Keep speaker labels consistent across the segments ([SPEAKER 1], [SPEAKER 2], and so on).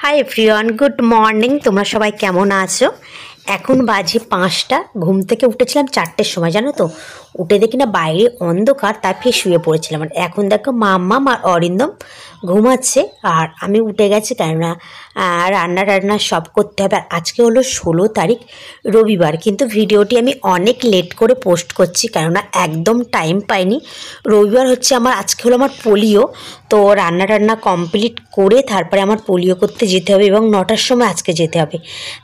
[SPEAKER 1] Hi everyone, good morning. তোমরা সবাই কেমন আছো? এখন বাজে 5টা। ঘুম থেকে উঠেছিলাম 4টের সময়, জানো তো। উঠে দেখি না বাইরে অন্ধকার, তাই ফির শুয়ে পড়েছিলাম। আর এখন দেখো মাম্মাম আর অরিন্দম ঘুমাচ্ছে, আর আমি উঠে গেছি, কেননা রান্না টান্না সব করতে হবে। আর আজকে হলো 16 তারিখ, রবিবার। কিন্তু ভিডিওটি আমি অনেক লেট করে পোস্ট করছি, কেননা একদম টাইম পাইনি। রবিবার হচ্ছে আমার, আজকে হলো আমার পোলিও। তো রান্না টান্না কমপ্লিট করে তারপরে আমার পোলিও করতে যেতে হবে, এবং 9টার সময় আজকে যেতে হবে।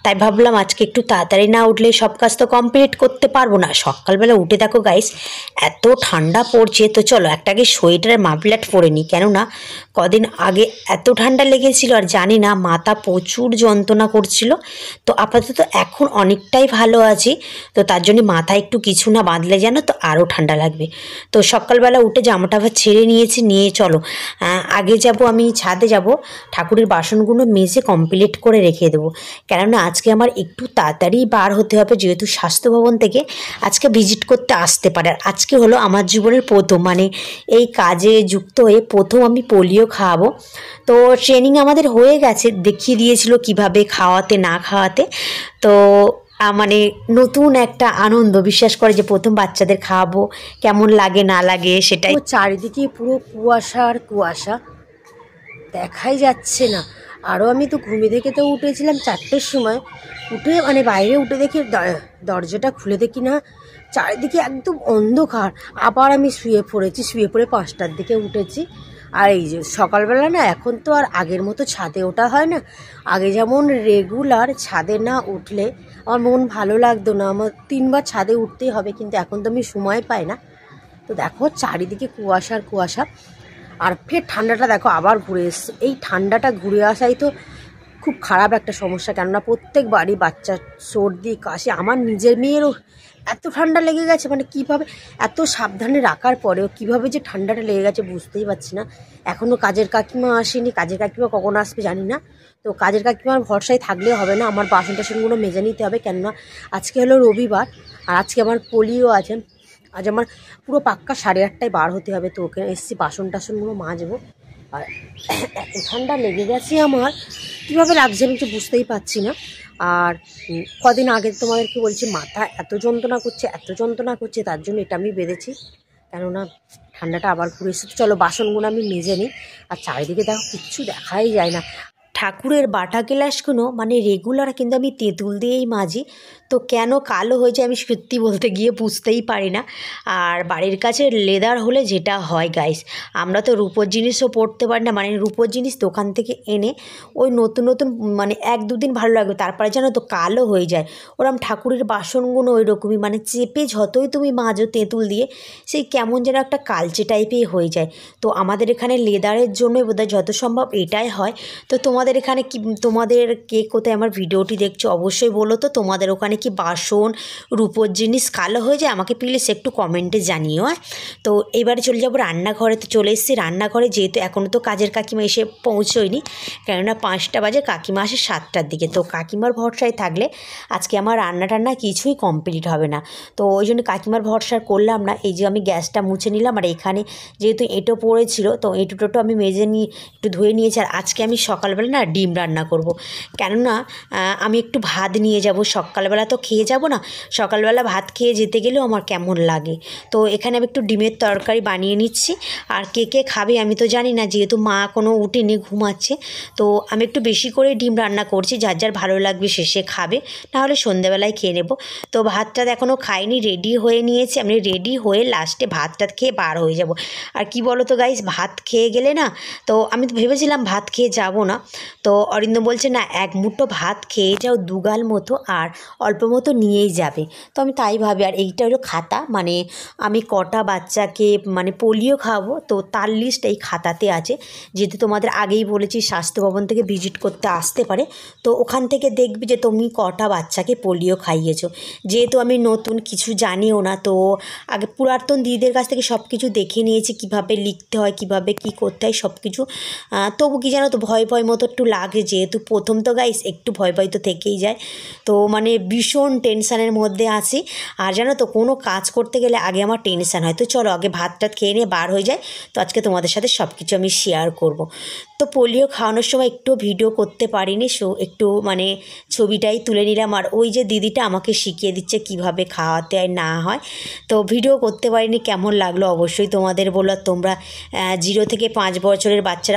[SPEAKER 1] তাই ভাবলাম আজকে একটু তাড়াতাড়ি না উঠলে সব কাজ তো কমপ্লিট করতে পারবো না। সকালবেলা উঠে দেখো গাইস, এত ঠান্ডা পড়ছে। তো চলো একটা আগে সোয়েটারের মাফলার পরে নিই, কেননা কদিন আগে এত ঠান্ডা লেগেছিল, আর জানি না মাথা প্রচুর যন্ত্রণা করছিল। তো আপাতত এখন অনেকটাই ভালো আছি। তো তার জন্য মাথায় একটু কিছু না বাঁধলে যেন তো আরও ঠান্ডা লাগবে। তো সকালবেলা উঠে জামাটা আবার ছেড়ে নিয়েছি, নিয়ে চলো আগে যাব, আমি ছাদে যাব, ঠাকুরের বাসনগুলো মেজে কমপ্লিট করে রেখে দেবো। কেননা আজকে আমার একটু তাড়াতাড়ি বার হতে হবে, যেহেতু স্বাস্থ্য ভবন থেকে আজকে ভিজিট করতে আসতে পারে। আর আজকে হলো আমার জীবনের প্রথম, মানে এই কাজে যুক্ত হয়ে প্রথম আমি পোলিও খাওয়াবো। তো ট্রেনিং আমাদের হয়ে গেছে, দেখিয়ে দিয়েছিল কিভাবে খাওয়াতে না খাওয়াতে। তো মানে নতুন একটা আনন্দ, বিশ্বাস করে যে প্রথম বাচ্চাদের খাওয়াবো, কেমন লাগে না লাগে সেটাই। চারিদিকে পুরো কুয়াশা আর কুয়াশা, দেখাই যাচ্ছে না। আরও আমি তো ঘুমে থেকে তো উঠেছিলাম 4টের সময়। উঠে মানে বাইরে উঠে দেখি দরজাটা খুলে দেখি না চারিদিকে একদম অন্ধকার। আবার আমি শুয়ে পড়েছি, শুয়ে পড়ে 5টার দিকে উঠেছি। আর এই যে সকালবেলা না, এখন তো আর আগের মতো ছাদে ওঠা হয় না। আগে যেমন রেগুলার ছাদে না উঠলে আমার মন ভালো লাগতো না, আমার 3বার ছাদে উঠতেই হবে, কিন্তু এখন তো আমি সময় পাই না। তো দেখো চারিদিকে কুয়াশা আর কুয়াশা। আর ফের ঠান্ডাটা দেখো আবার ঘুরে এসছে। এই ঠান্ডাটা ঘুরে আসাই তো খুব খারাপ একটা সমস্যা, কেননা প্রত্যেকবারই বাচ্চা সর্দি কাশি, আমার নিজের মেয়েরও এত ঠান্ডা লেগে গেছে। মানে কীভাবে এত সাবধানে রাখার পরেও কীভাবে যে ঠান্ডাটা লেগে গেছে বুঝতেই পারছি না। এখনও কাজের কাকিমা আসেনি, কাজের কাকিমা কখন আসবে জানি না। তো কাজের কাকিমার ভরসায় থাকলেও হবে না, আমার বাসন টাসনগুলো মেজে নিতে হবে, কেননা আজকে হলো রবিবার আর আজকে আমার পোলিও আছে। আজ আমার পুরো পাক্কা 8:30টায় বার হতে হবে। তো ওকে এসছি বাসন টাসনগুলো মাজবো। আর এত ঠান্ডা লেগে গেছে আমার, কীভাবে লাগছে আমি তো বুঝতেই পারছি না। আর কদিন আগে তোমাদেরকে বলছি মাথা এত যন্ত্রণা করছে, এত যন্ত্রণা করছে, তার জন্য এটা আমি বেঁধেছি, কেননা ঠান্ডাটা আবার ঘুরে এসেছে। চলো বাসনগুলো আমি মেজে নিই। আর চারিদিকে দেখো কিচ্ছু দেখাই যায় না। ঠাকুরের বাটা গ্লাসগুলো মানে রেগুলার কিন্তু আমি তেঁতুল দিয়েই মাজি। তো কেন কালো হয়ে যায় আমি সত্যি বলতে গিয়ে বুঝতেই পারি না। আর বাড়ির কাছে লেদার হলে যেটা হয় গাইস, আমরা তো রূপোর জিনিসও পরতে পারি না, মানে রূপোর জিনিস দোকান থেকে এনে ওই নতুন নতুন মানে 1-2 দিন ভালো লাগবে, তারপরে যেন তো কালো হয়ে যায়। ওরম ঠাকুরের বাসনগুলো ওই রকমই, মানে চেপে যতই তুমি মাজো তেঁতুল দিয়ে, সেই কেমন যেন একটা কালচে টাইপের হয়ে যায়। তো আমাদের এখানে লেদারের জন্যই বোধহয় যত সম্ভব এটাই হয়। তো তোমাদের এখানে কি, তোমাদের কে কোথায় আমার ভিডিওটি দেখছো অবশ্যই বলো তো, তোমাদের ওখানে কি বাসন রূপোর জিনিস কালো হয়ে যায়? আমাকে প্লিজ একটু কমেন্টে জানিও। তো এবারে চলে যাবো রান্নাঘরে। তো চলে এসেছি রান্নাঘরে, যেহেতু এখনও তো কাজের কাকিমা এসে পৌঁছোয়নি, কেননা 5টা বাজে, কাকিমা আসে 7টার দিকে। তো কাকিমার ভরসায় থাকলে আজকে আমার রান্না টান্না কিছুই কমপ্লিট হবে না। তো ওই জন্য কাকিমার ভরসা করলাম না। এই যে আমি গ্যাসটা মুছে নিলাম, আর এখানে যেহেতু এঁটো পড়েছিল, তো এঁটোটো আমি মেজে নিয়ে একটু ধুয়ে নিয়েছি। আর আজকে আমি সকালবেলা না ডিম রান্না করব, কেননা আমি একটু ভাত নিয়ে যাব। সকালবেলা তো খেয়ে যাব না, সকালবেলা ভাত খেয়ে যেতে গেলেও আমার কেমন লাগে। তো এখানে আমি একটু ডিমের তরকারি বানিয়ে নিচ্ছি। আর কে কে খাবে আমি তো জানি না, যেহেতু মা কোনো উঠেনি, ঘুমাচ্ছে। তো আমি একটু বেশি করে ডিম রান্না করছি, যার যার ভালো লাগবে শেষে খাবে, নাহলে সন্ধ্যাবেলায় খেয়ে নেব। তো ভাতটা এখনও খাইনি, রেডি হয়ে নিয়েছি। আমি রেডি হয়ে লাস্টে ভাতটা খেয়ে বার হয়ে যাব। আর কি বলো তো গাইস, ভাত খেয়ে গেলে না, তো আমি তো ভেবেছিলাম ভাত খেয়ে যাব না। তো অরিন্দ বলছে না, 1 মুঠো ভাত খেয়ে যাও 2 গাল মতো, আর অল্প মতো নিয়েই যাবে। তো আমি তাই ভাবি। আর এইটা হলো খাতা, মানে আমি কটা বাচ্চাকে মানে পোলিও খাওয়াবো, তো তার লিস্ট এই খাতাতে আছে। যেহেতু তোমাদের আগেই বলেছি স্বাস্থ্য ভবন থেকে ভিজিট করতে আসতে পারে, তো ওখান থেকে দেখবি যে তুমি কটা বাচ্চাকে পোলিও খাইয়েছো। যেহেতু আমি নতুন, কিছু জানিও না, তো আগে পুরাতন দিদিদের কাছ থেকে সব কিছু দেখে নিয়েছি, কিভাবে লিখতে হয়, কিভাবে কি করতে হয় সব কিছু। তবু কি জানো তো, ভয় ভয় মতো একটু লাগে, যেহেতু প্রথম তো গাইস একটু ভয় ভয় তো থেকেই যায়। তো মানে ভীষণ টেনশানের মধ্যে আছি। আর জানো তো কোনো কাজ করতে গেলে আগে আমার টেনশান হয়। তো চলো আগে ভাত টাত খেয়ে নিয়ে বার হয়ে যায়। তো আজকে তোমাদের সাথে সব কিছু আমি শেয়ার করব। তো পোলিও খাওয়ানোর সময় একটু ভিডিও করতে পারিনি, একটু মানে ছবিটাই তুলে নিলাম। আর ওই যে দিদিটা আমাকে শিখিয়ে দিচ্ছে কিভাবে খাওয়াতে হয় না হয়, তো ভিডিও করতে পারিনি। কেমন লাগলো অবশ্যই তোমাদের বলো। তোমরা 0 থেকে 5 বছরের বাচ্চারা